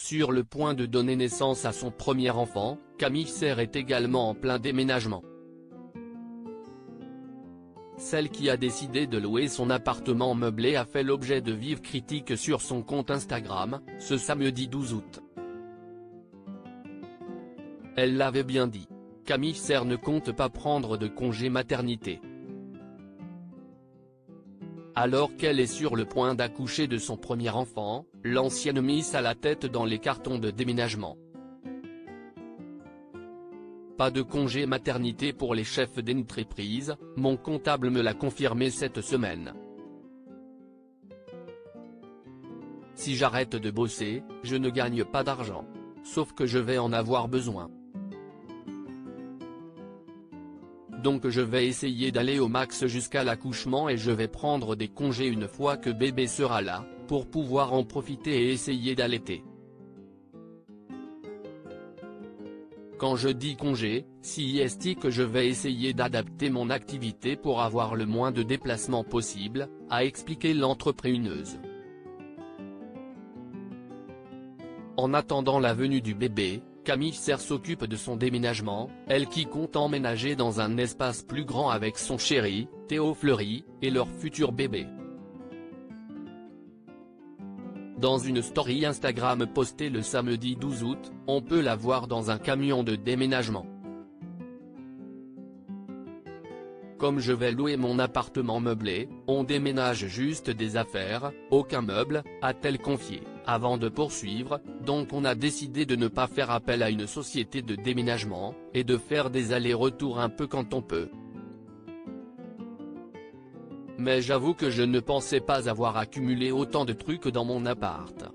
Sur le point de donner naissance à son premier enfant, Camille Serre est également en plein déménagement. Celle qui a décidé de louer son appartement meublé a fait l'objet de vives critiques sur son compte Instagram, ce samedi 12 août. Elle l'avait bien dit. Camille Serre ne compte pas prendre de congé maternité. Alors qu'elle est sur le point d'accoucher de son premier enfant, l'ancienne Miss a la tête dans les cartons de déménagement. Pas de congé maternité pour les chefs d'entreprise, mon comptable me l'a confirmé cette semaine. Si j'arrête de bosser, je ne gagne pas d'argent. Sauf que je vais en avoir besoin. Donc je vais essayer d'aller au max jusqu'à l'accouchement et je vais prendre des congés une fois que bébé sera là, pour pouvoir en profiter et essayer d'allaiter. Quand je dis congé, c'est que je vais essayer d'adapter mon activité pour avoir le moins de déplacements possible, a expliqué l'entrepreneuse. En attendant la venue du bébé, Camille Serre s'occupe de son déménagement, elle qui compte emménager dans un espace plus grand avec son chéri, Théo Fleury, et leur futur bébé. Dans une story Instagram postée le samedi 12 août, on peut la voir dans un camion de déménagement. Comme je vais louer mon appartement meublé, on déménage juste des affaires, aucun meuble, a-t-elle confié, avant de poursuivre, donc on a décidé de ne pas faire appel à une société de déménagement, et de faire des allers-retours un peu quand on peut. Mais j'avoue que je ne pensais pas avoir accumulé autant de trucs dans mon appart.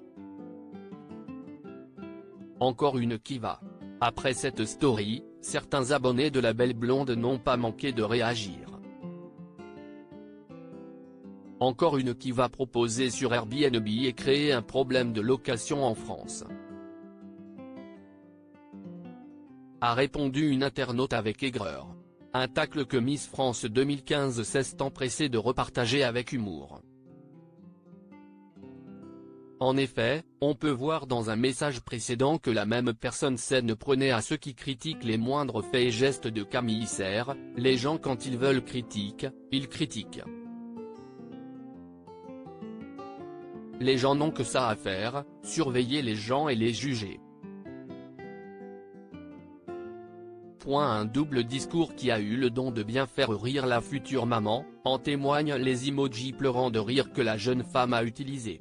Encore une qui va. Après cette story, certains abonnés de la Belle Blonde n'ont pas manqué de réagir. Encore une qui va proposer sur Airbnb et créer un problème de location en France. A répondu une internaute avec aigreur. Un tacle que Miss France 2015 s'est empressée de repartager avec humour. En effet, on peut voir dans un message précédent que la même personne saine prenait à ceux qui critiquent les moindres faits et gestes de Camille Serre, les gens quand ils veulent critiquent, ils critiquent. Les gens n'ont que ça à faire, surveiller les gens et les juger. Un double discours qui a eu le don de bien faire rire la future maman, en témoignent les emojis pleurant de rire que la jeune femme a utilisés.